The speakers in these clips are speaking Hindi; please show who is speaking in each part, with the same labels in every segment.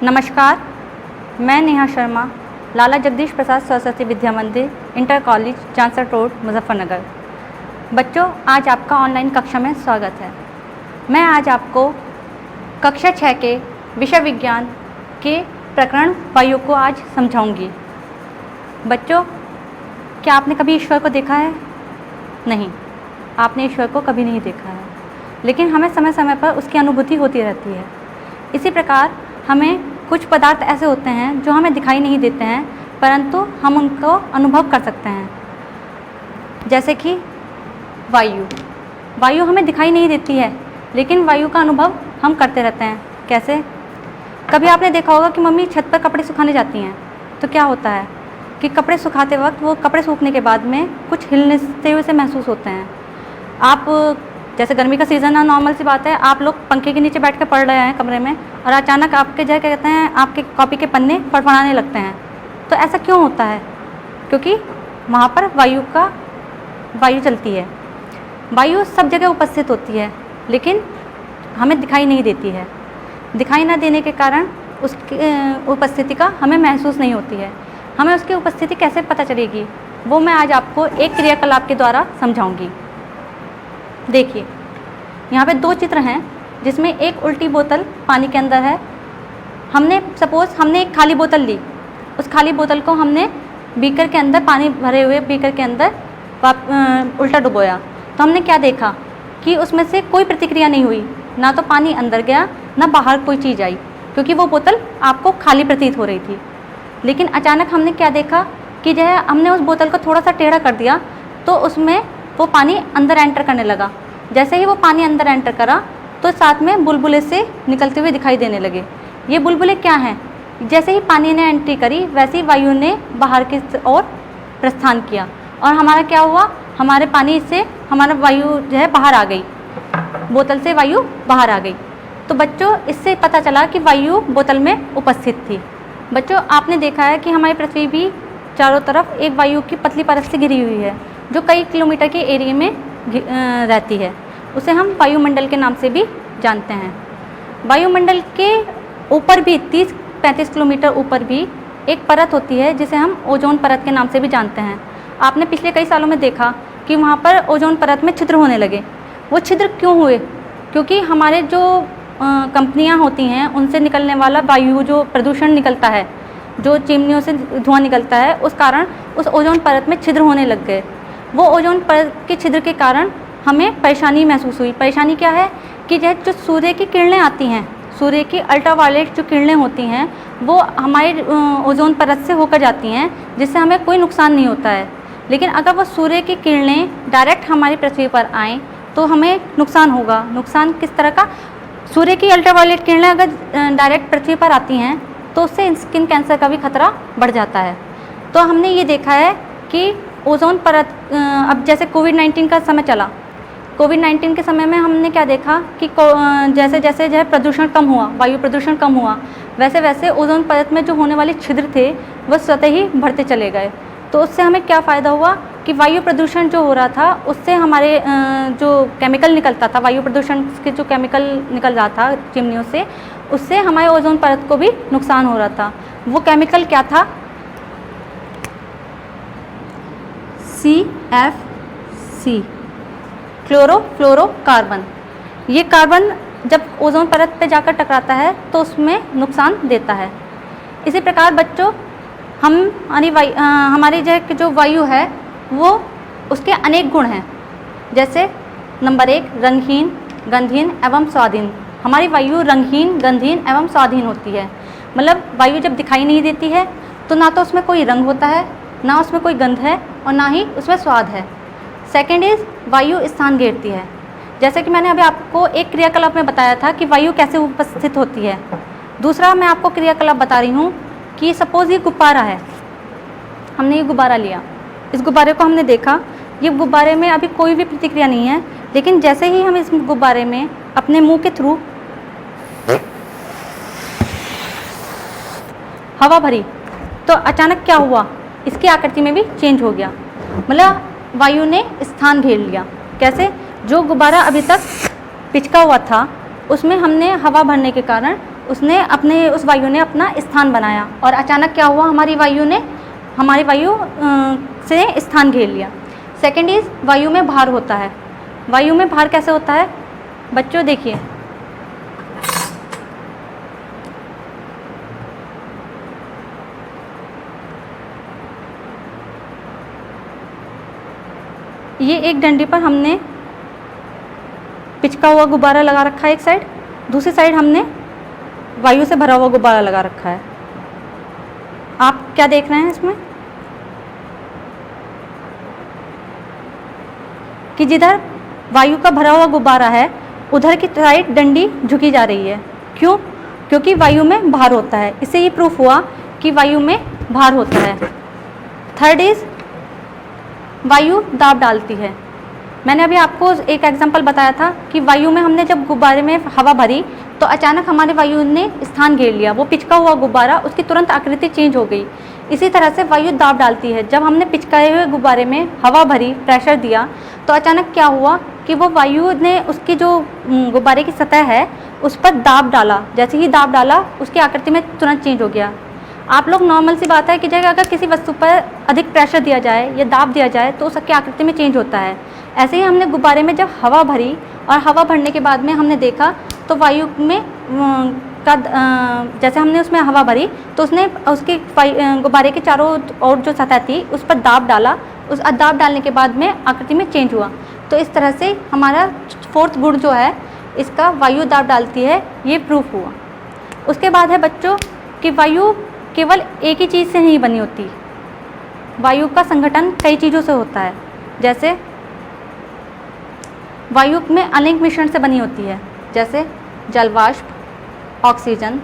Speaker 1: नमस्कार, मैं नेहा शर्मा, लाला जगदीश प्रसाद सरस्वती विद्या मंदिर, इंटर कॉलेज, चांसर रोड, मुजफ्फरनगर। बच्चों, आज आपका ऑनलाइन कक्षा में स्वागत है। मैं आज आपको कक्षा 6 के विषय विज्ञान के प्रकरण वायु को आज समझाऊंगी। बच्चों, क्या आपने कभी ईश्वर को देखा है? नहीं, आपने ईश्वर को कभी नहीं देखा है, लेकिन हमें समय समय पर उसकी अनुभूति होती रहती है। इसी प्रकार हमें कुछ पदार्थ ऐसे होते हैं जो हमें दिखाई नहीं देते हैं, परंतु हम उनको अनुभव कर सकते हैं। जैसे कि वायु। वायु हमें दिखाई नहीं देती है, लेकिन वायु का अनुभव हम करते रहते हैं। कैसे? कभी आपने देखा होगा कि मम्मी छत पर कपड़े सुखाने जाती हैं, तो क्या होता है कि कपड़े सुखाते वक्त वो कपड़े सूखने के बाद में कुछ हिलते हुए से महसूस होते हैं। आप जैसे गर्मी का सीज़न है, नॉर्मल सी बात है, आप लोग पंखे के नीचे बैठ कर पढ़ रहे हैं कमरे में, और अचानक आपके क्या कहते हैं, आपके कॉपी के पन्ने फड़फड़ाने लगते हैं। तो ऐसा क्यों होता है? क्योंकि वहाँ पर वायु चलती है। वायु सब जगह उपस्थित होती है, लेकिन हमें दिखाई नहीं देती है। दिखाई ना देने के कारण उसकी उपस्थिति का हमें महसूस नहीं होती है। हमें उसकी उपस्थिति कैसे पता चलेगी, वो मैं आज आपको एक क्रियाकलाप के द्वारा समझाऊंगी। देखिए, यहाँ पे दो चित्र हैं, जिसमें एक उल्टी बोतल पानी के अंदर है। हमने एक खाली बोतल ली, उस खाली बोतल को हमने बीकर के अंदर, पानी भरे हुए बीकर के अंदर उल्टा डुबोया। तो हमने क्या देखा कि उसमें से कोई प्रतिक्रिया नहीं हुई, ना तो पानी अंदर गया, ना बाहर कोई चीज़ आई, क्योंकि वो बोतल आपको खाली प्रतीत हो रही थी। लेकिन अचानक हमने क्या देखा कि जो है, हमने उस बोतल को थोड़ा सा टेढ़ा कर दिया, तो उसमें वो पानी अंदर एंटर करने लगा। जैसे ही वो पानी अंदर एंटर करा, तो साथ में बुलबुले से निकलते हुए दिखाई देने लगे। ये बुलबुले क्या हैं? जैसे ही पानी ने एंट्री करी, वैसे ही वायु ने बाहर की ओर प्रस्थान किया, और हमारा क्या हुआ, हमारे पानी से हमारा वायु जो है बाहर आ गई, बोतल से वायु बाहर आ गई। तो बच्चों, इससे पता चला कि वायु बोतल में उपस्थित थी। बच्चों, आपने देखा है कि हमारी पृथ्वी भी चारों तरफ एक वायु की पतली परत से घिरी हुई है, जो कई किलोमीटर के एरिया में रहती है। उसे हम वायुमंडल के नाम से भी जानते हैं। वायुमंडल के ऊपर भी 30-35 किलोमीटर ऊपर भी एक परत होती है, जिसे हम ओजोन परत के नाम से भी जानते हैं। आपने पिछले कई सालों में देखा कि वहाँ पर ओजोन परत में छिद्र होने लगे। वो छिद्र क्यों हुए? क्योंकि हमारे जो कंपनियाँ होती हैं, उनसे निकलने वाला वायु, जो प्रदूषण निकलता है, जो चिमनियों से धुआं निकलता है, उस कारण उस ओजोन परत में छिद्र होने लग गए। वो ओजोन परत के छिद्र के कारण हमें परेशानी महसूस हुई। परेशानी क्या है कि जो सूर्य की किरणें आती हैं, सूर्य की अल्ट्रावायलेट जो किरणें होती हैं, वो हमारे ओजोन परत से होकर जाती हैं, जिससे हमें कोई नुकसान नहीं होता है। लेकिन अगर वो सूर्य की किरणें डायरेक्ट हमारी पृथ्वी पर आएँ, तो हमें नुकसान होगा। नुकसान किस तरह का? सूर्य की अल्ट्रावायलेट किरणें अगर डायरेक्ट पृथ्वी पर आती हैं, तो उससे स्किन कैंसर का भी खतरा बढ़ जाता है। तो हमने ये देखा है कि ओजोन परत, अब जैसे कोविड-19 का समय चला, कोविड-19 के समय में हमने क्या देखा कि जैसे जैसे जो है प्रदूषण कम हुआ, वायु प्रदूषण कम हुआ, वैसे वैसे ओजोन परत में जो होने वाले छिद्र थे, वह स्वतः ही बढ़ते चले गए। तो उससे हमें क्या फ़ायदा हुआ कि वायु प्रदूषण जो हो रहा था, उससे हमारे जो केमिकल निकलता था, वायु प्रदूषण के जो केमिकल निकल रहा था चिमनियों से, उससे हमारे ओजोन परत को भी नुकसान हो रहा था। वो केमिकल क्या था? CFC, chlorofluorocarbon. ये कार्बन जब ओजोन परत पे जाकर टकराता है, तो उसमें नुकसान देता है। इसी प्रकार बच्चों, हमारी जो वायु है, वो उसके अनेक गुण हैं। जैसे नंबर 1, रंगहीन, गंधहीन एवं स्वादहीन। हमारी वायु रंगहीन, गंधहीन एवं स्वादहीन होती है। मतलब वायु जब दिखाई नहीं देती है, तो ना तो उसमें कोई रंग होता है, ना उसमें कोई गंध है, और ना ही उसमें स्वाद है। सेकेंड इज़, वायु स्थान घेरती है। जैसे कि मैंने अभी आपको एक क्रियाकलाप में बताया था कि वायु कैसे उपस्थित होती है। दूसरा मैं आपको क्रियाकलाप बता रही हूँ कि सपोज़ ये गुब्बारा है, हमने ये गुब्बारा लिया, इस गुब्बारे को हमने देखा, ये गुब्बारे में अभी कोई भी प्रतिक्रिया नहीं है, लेकिन जैसे ही हम इस गुब्बारे में अपने मुंह के थ्रू हवा भरी, तो अचानक क्या हुआ, इसकी आकृति में भी चेंज हो गया। मतलब वायु ने स्थान घेर लिया। कैसे? जो गुब्बारा अभी तक पिचका हुआ था, उसमें हमने हवा भरने के कारण उसने अपने उस वायु ने अपना स्थान बनाया और अचानक क्या हुआ, हमारी वायु से स्थान घेर लिया। सेकेंड इज वायु में भार होता है। वायु में भार कैसे होता है बच्चों, देखिए ये एक डंडी पर हमने पिचका हुआ गुब्बारा लगा रखा है एक साइड, दूसरी साइड हमने वायु से भरा हुआ गुब्बारा लगा रखा है। आप क्या देख रहे हैं इसमें कि जिधर वायु का भरा हुआ गुब्बारा है उधर की साइड डंडी झुकी जा रही है। क्यों? क्योंकि वायु में भार होता है। इससे ये प्रूफ हुआ कि वायु में भार होता है। थर्ड इज वायु दाब डालती है। मैंने अभी आपको एक एग्जांपल बताया था कि वायु में हमने जब गुब्बारे में हवा भरी तो अचानक हमारे वायु ने स्थान घेर लिया। वो पिचका हुआ गुब्बारा, उसकी तुरंत आकृति चेंज हो गई। इसी तरह से वायु दाब डालती है। जब हमने पिचकाए हुए गुब्बारे में हवा भरी, प्रेशर दिया, तो अचानक क्या हुआ कि वो वायु ने उसकी जो गुब्बारे की सतह है उस पर दाब डाला। जैसे ही दाब डाला उसकी आकृति में तुरंत चेंज हो गया। आप लोग नॉर्मल सी बात है कि जगह अगर किसी वस्तु पर अधिक प्रेशर दिया जाए या दाब दिया जाए तो उसकी आकृति में चेंज होता है। ऐसे ही हमने गुब्बारे में जब हवा भरी और हवा भरने के बाद में हमने देखा तो वायु में जैसे हमने उसमें हवा भरी तो उसने उसके गुब्बारे के चारों ओर जो सतह थी उस पर दाब डाला। उस दाब डालने के बाद में आकृति में चेंज हुआ। तो इस तरह से हमारा फोर्थ गुण जो है इसका वायु दाब डालती है, ये प्रूफ हुआ। उसके बाद है बच्चों कि वायु केवल एक ही चीज़ से नहीं बनी होती। वायु का संगठन कई चीज़ों से होता है। जैसे वायु में अनेक मिश्रण से बनी होती है, जैसे जलवाष्प, ऑक्सीजन,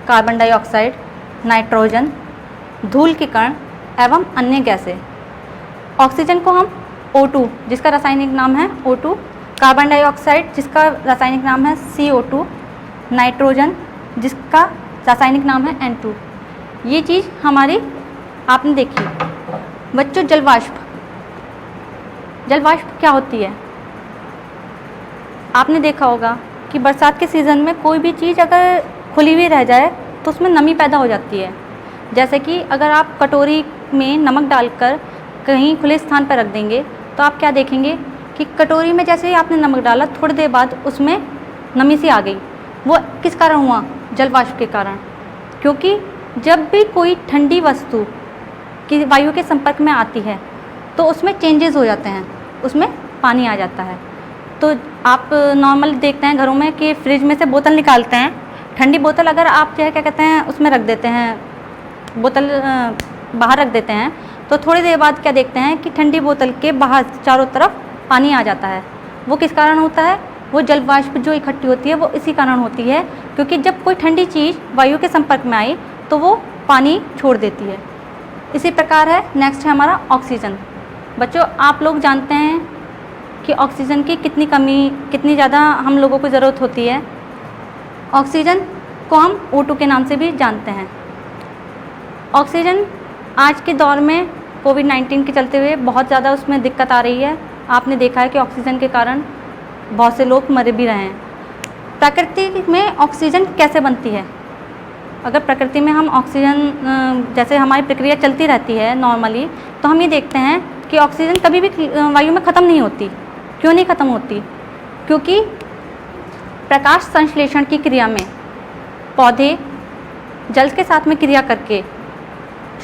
Speaker 1: कार्बन डाइऑक्साइड, नाइट्रोजन, धूल के कण एवं अन्य गैसें। ऑक्सीजन को हम O2 जिसका रासायनिक नाम है O2, कार्बन डाइऑक्साइड जिसका रासायनिक नाम है CO2, नाइट्रोजन जिसका रासायनिक नाम है N2। ये चीज़ हमारी आपने देखी। बच्चों जलवाष्प क्या होती है? आपने देखा होगा कि बरसात के सीज़न में कोई भी चीज़ अगर खुली हुई रह जाए तो उसमें नमी पैदा हो जाती है। जैसे कि अगर आप कटोरी में नमक डालकर कहीं खुले स्थान पर रख देंगे तो आप क्या देखेंगे कि कटोरी में जैसे ही आपने नमक डाला थोड़ी देर बाद उसमें नमी सी आ गई। वो किस कारण हुआ? जलवाष्प के कारण। क्योंकि जब भी कोई ठंडी वस्तु की वायु के संपर्क में आती है तो उसमें चेंजेस हो जाते हैं, उसमें पानी आ जाता है। तो आप नॉर्मल देखते हैं घरों में कि फ्रिज में से बोतल निकालते हैं, ठंडी बोतल अगर आप जो है क्या कहते हैं उसमें रख देते हैं, बोतल बाहर रख देते हैं, तो थोड़ी देर बाद क्या देखते हैं कि ठंडी बोतल के बाहर चारों तरफ पानी आ जाता है। वो किस कारण होता है? वो जलवाष्प जो इकट्ठी होती है वो इसी कारण होती है, क्योंकि जब कोई ठंडी चीज़ वायु के संपर्क में आई तो वो पानी छोड़ देती है। इसी प्रकार है नेक्स्ट है हमारा ऑक्सीजन। बच्चों आप लोग जानते हैं कि ऑक्सीजन की कितनी ज़्यादा हम लोगों को ज़रूरत होती है। ऑक्सीजन को हम O2 के नाम से भी जानते हैं। ऑक्सीजन आज के दौर में कोविड-19 के चलते हुए बहुत ज़्यादा उसमें दिक्कत आ रही है। आपने देखा है कि ऑक्सीजन के कारण बहुत से लोग मर भी रहे हैं। प्रकृति में ऑक्सीजन कैसे बनती है? अगर प्रकृति में हम ऑक्सीजन जैसे हमारी प्रक्रिया चलती रहती है नॉर्मली, तो हम ये देखते हैं कि ऑक्सीजन कभी भी वायु में ख़त्म नहीं होती। क्यों नहीं ख़त्म होती? क्योंकि प्रकाश संश्लेषण की क्रिया में पौधे जल के साथ में क्रिया करके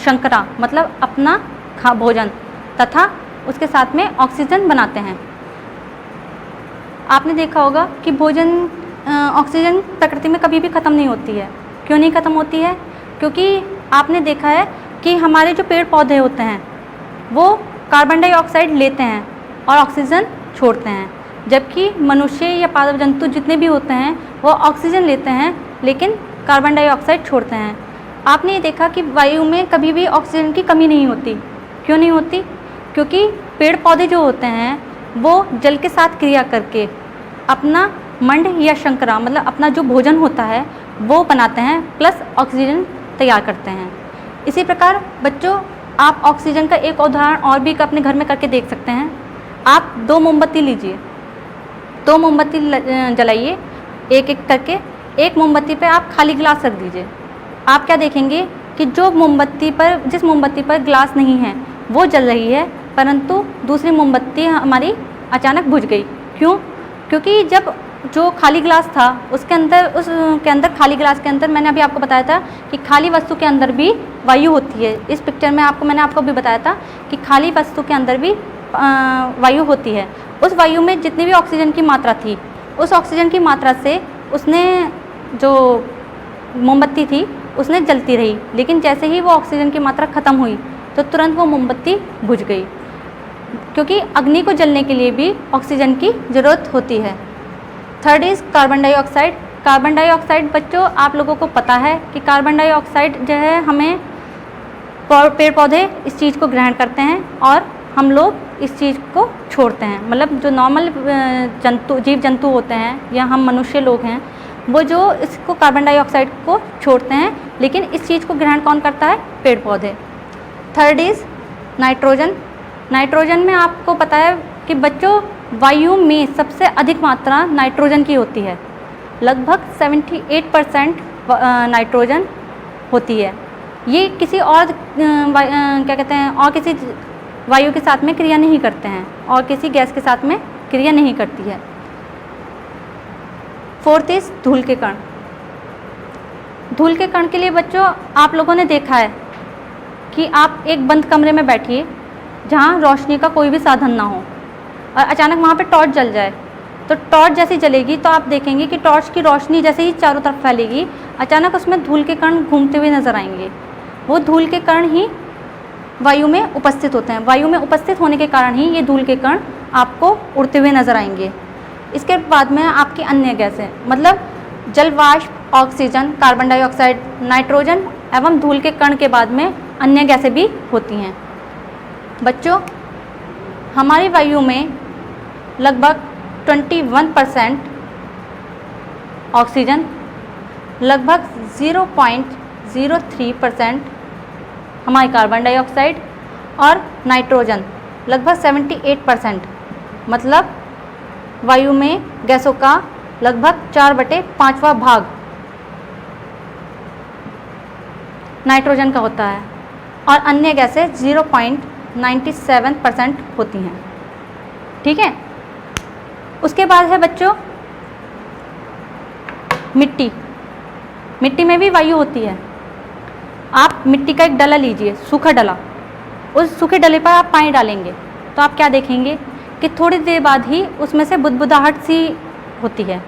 Speaker 1: शर्करा मतलब अपना भोजन तथा उसके साथ में ऑक्सीजन बनाते हैं। आपने देखा होगा कि ऑक्सीजन प्रकृति में कभी भी ख़त्म नहीं होती है। क्यों नहीं ख़त्म होती है? क्योंकि आपने देखा है कि हमारे जो पेड़ पौधे होते हैं वो कार्बन डाइऑक्साइड लेते हैं और ऑक्सीजन छोड़ते हैं, जबकि मनुष्य या पादप जंतु जितने भी होते हैं वो ऑक्सीजन लेते हैं लेकिन कार्बन डाइऑक्साइड छोड़ते हैं। आपने ये देखा कि वायु में कभी भी ऑक्सीजन की कमी नहीं होती। क्यों नहीं होती? क्योंकि पेड़ पौधे जो होते हैं वो जल के साथ क्रिया करके अपना मंड या शर्करा मतलब अपना जो भोजन होता है वो बनाते हैं, प्लस ऑक्सीजन तैयार करते हैं। इसी प्रकार बच्चों आप ऑक्सीजन का एक उदाहरण और भी अपने घर में करके देख सकते हैं। आप 2 मोमबत्ती लीजिए, 2 मोमबत्ती जलाइए एक एक करके, एक मोमबत्ती पे आप खाली गिलास रख दीजिए, आप क्या देखेंगे कि जिस मोमबत्ती पर ग्लास नहीं है वो जल रही है, परंतु दूसरी मोमबत्ती हमारी अचानक बुझ गई। क्यों? क्योंकि जब जो खाली गिलास था उसके अंदर खाली गिलास के अंदर मैंने अभी आपको बताया था कि खाली वस्तु के अंदर भी वायु होती है। इस पिक्चर में मैंने आपको भी बताया था कि खाली वस्तु के अंदर भी वायु होती है। उस वायु में जितनी भी ऑक्सीजन की मात्रा थी, उस ऑक्सीजन की मात्रा से उसने जो मोमबत्ती थी उसने जलती रही, लेकिन जैसे ही वो ऑक्सीजन की मात्रा ख़त्म हुई तो तुरंत वो मोमबत्ती बुझ गई, क्योंकि अग्नि को जलने के लिए भी ऑक्सीजन की ज़रूरत होती है। Third is carbon dioxide. Carbon dioxide बच्चों आप लोगों को पता है कि कार्बन डाइऑक्साइड जो है हमें पेड़ पौधे इस चीज़ को ग्रहण करते हैं और हम लोग इस चीज़ को छोड़ते हैं। मतलब जो नॉर्मल जीव जंतु होते हैं या हम मनुष्य लोग हैं वो जो इसको कार्बन डाइऑक्साइड को छोड़ते हैं, लेकिन इस चीज़ को ग्रहण कौन करता है? पेड़ पौधे। Third is nitrogen. नाइट्रोजन में आपको पता है कि बच्चों वायु में सबसे अधिक मात्रा नाइट्रोजन की होती है, लगभग 78% नाइट्रोजन होती है। ये किसी और क्या कहते हैं और किसी वायु के साथ में क्रिया नहीं करते हैं और किसी गैस के साथ में क्रिया नहीं करती है। फोर्थ इज धूल के कण। धूल के कण के लिए बच्चों आप लोगों ने देखा है कि आप एक बंद कमरे में बैठिए जहाँ रोशनी का कोई भी साधन ना हो और अचानक वहाँ पे टॉर्च जल जाए, तो टॉर्च जैसी जलेगी तो आप देखेंगे कि टॉर्च की रोशनी जैसे ही चारों तरफ फैलेगी अचानक उसमें धूल के कण घूमते हुए नजर आएंगे। वो धूल के कण ही वायु में उपस्थित होते हैं। वायु में उपस्थित होने के कारण ही ये धूल के कण आपको उड़ते हुए नजर आएंगे। इसके बाद में आपकी अन्य गैसें, मतलब जल वाष्प, ऑक्सीजन, कार्बन डाइऑक्साइड, नाइट्रोजन एवं धूल के कण के बाद में अन्य गैसें भी होती हैं। बच्चों हमारी वायु में लगभग 21% ऑक्सीजन, लगभग 0.03% हमारी कार्बन डाइऑक्साइड और नाइट्रोजन लगभग 78%, मतलब वायु में गैसों का लगभग 4/5 भाग नाइट्रोजन का होता है और अन्य गैसें 0.97% होती हैं। ठीक है। उसके बाद है बच्चों मिट्टी। मिट्टी में भी वायु होती है। आप मिट्टी का एक डला लीजिए, सूखा डला, उस सूखे डले पर आप पानी डालेंगे तो आप क्या देखेंगे कि थोड़ी देर बाद ही उसमें से बुदबुदाहट सी होती है,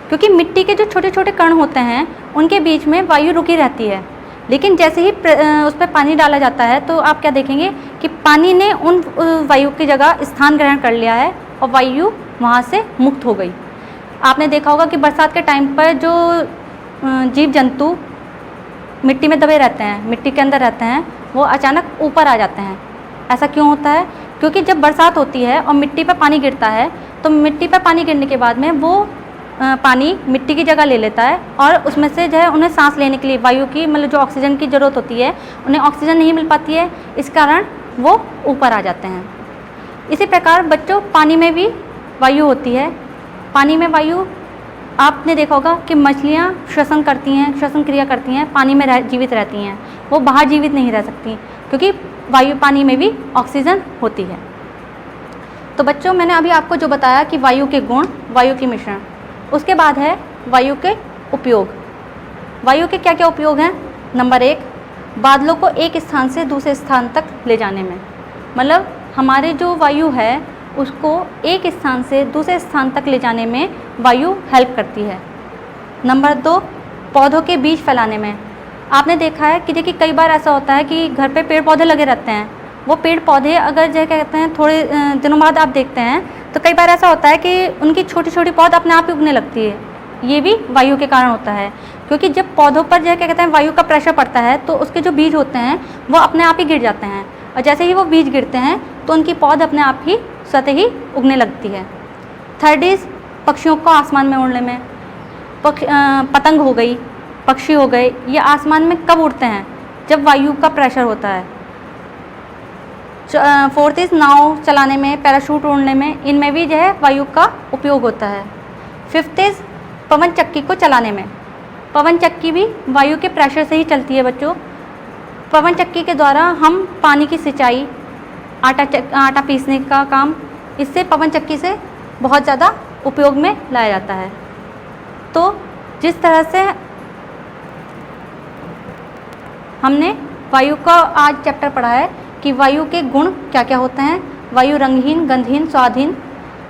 Speaker 1: क्योंकि मिट्टी के जो छोटे छोटे कण होते हैं उनके बीच में वायु रुकी रहती है। लेकिन जैसे ही उस पर पानी डाला जाता है तो आप क्या देखेंगे कि पानी ने उन वायु की जगह स्थान ग्रहण कर लिया है और वायु वहाँ से मुक्त हो गई। आपने देखा होगा कि बरसात के टाइम पर जो जीव जंतु मिट्टी में दबे रहते हैं, मिट्टी के अंदर रहते हैं, वो अचानक ऊपर आ जाते हैं। ऐसा क्यों होता है? क्योंकि जब बरसात होती है और मिट्टी पर पानी गिरता है तो मिट्टी पर पानी गिरने के बाद में वो पानी मिट्टी की जगह ले लेता है और उसमें से जो है उन्हें सांस लेने के लिए वायु की, मतलब जो ऑक्सीजन की ज़रूरत होती है, उन्हें ऑक्सीजन नहीं मिल पाती है, इस कारण वो ऊपर आ जाते हैं। इसी प्रकार बच्चों पानी में भी वायु होती है। पानी में वायु आपने देखा होगा कि मछलियाँ श्वसन करती हैं, श्वसन क्रिया करती हैं, पानी में जीवित रहती हैं, वो बाहर जीवित नहीं रह सकती क्योंकि वायु पानी में भी ऑक्सीजन होती है। तो बच्चों मैंने अभी आपको जो बताया कि वायु के गुण, वायु की मिश्रण, उसके बाद है वायु के उपयोग। वायु के क्या क्या उपयोग हैं? नंबर 1, बादलों को एक स्थान से दूसरे स्थान तक ले जाने में, मतलब हमारे जो वायु है उसको एक स्थान से दूसरे स्थान तक ले जाने में वायु हेल्प करती है। नंबर 2, पौधों के बीज फैलाने में। आपने देखा है कि देखिए कई बार ऐसा होता है कि घर पे पेड़ पौधे लगे रहते हैं, वो पेड़ पौधे अगर जो क्या कहते हैं थोड़े दिनों बाद आप देखते हैं तो कई बार ऐसा होता है कि उनकी छोटी छोटी पौध अपने आप ही उगने लगती है। ये भी वायु के कारण होता है, क्योंकि जब पौधों पर जो क्या कहते हैं वायु का प्रेशर पड़ता है तो उसके जो बीज होते हैं वो अपने आप ही गिर जाते हैं और जैसे ही वो बीज गिरते हैं तो उनकी पौध अपने आप ही स्वतः ही उगने लगती है। थर्ड इज़ पक्षियों को आसमान में उड़ने में। पतंग हो गई, पक्षी हो गए, ये आसमान में कब उड़ते हैं? जब वायु का प्रेशर होता है। फोर्थ इज़ नाव चलाने में, पैराशूट उड़ने में, इनमें भी जो है वायु का उपयोग होता है। फिफ्थ इज़ पवन चक्की को चलाने में। पवन चक्की भी वायु के प्रेशर से ही चलती है बच्चों। पवन चक्की के द्वारा हम पानी की सिंचाई, आटा पीसने का काम, इससे पवन चक्की से बहुत ज़्यादा उपयोग में लाया जाता है। तो जिस तरह से हमने वायु का आज चैप्टर पढ़ा है कि वायु के गुण क्या क्या होते हैं। वायु रंगहीन, गंधहीन, स्वादहीन।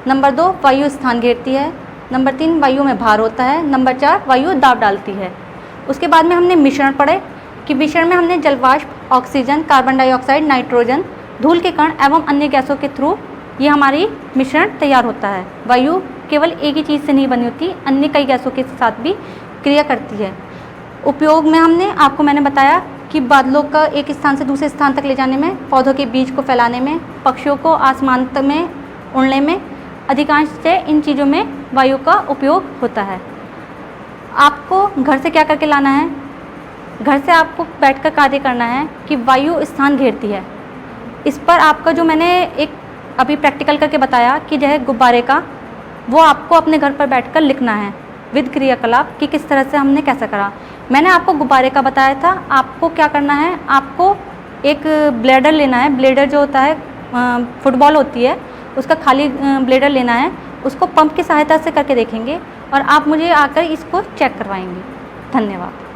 Speaker 1: नंबर 2, वायु स्थान घेरती है। नंबर 3, वायु में भार होता है। नंबर 4, वायु दाब डालती है। उसके बाद में हमने मिश्रण पढ़े कि मिश्रण में हमने जलवाष्प, ऑक्सीजन, कार्बन डाइऑक्साइड, नाइट्रोजन, धूल के कण एवं अन्य गैसों के थ्रू ये हमारी मिश्रण तैयार होता है। वायु केवल एक ही चीज़ से नहीं बनी होती, अन्य कई गैसों के साथ भी क्रिया करती है। उपयोग में मैंने बताया कि बादलों का एक स्थान से दूसरे स्थान तक ले जाने में, पौधों के बीज को फैलाने में, पक्षियों को आसमान में उड़ने में, अधिकांश से इन चीज़ों में वायु का उपयोग होता है। आपको घर से क्या करके लाना है? घर से आपको बैठकर कार्य करना है कि वायु स्थान घेरती है। इस पर आपका जो मैंने एक अभी प्रैक्टिकल करके बताया कि जो है गुब्बारे का, वो आपको अपने घर पर बैठकर लिखना है विद क्रियाकलाप कि किस तरह से हमने कैसा करा। मैंने आपको गुब्बारे का बताया था। आपको क्या करना है, आपको एक ब्लेडर लेना है। ब्लेडर जो होता है, फुटबॉल होती है, उसका खाली ब्लेडर लेना है। उसको पंप की सहायता से करके देखेंगे और आप मुझे आकर इसको चेक करवाएंगे। धन्यवाद।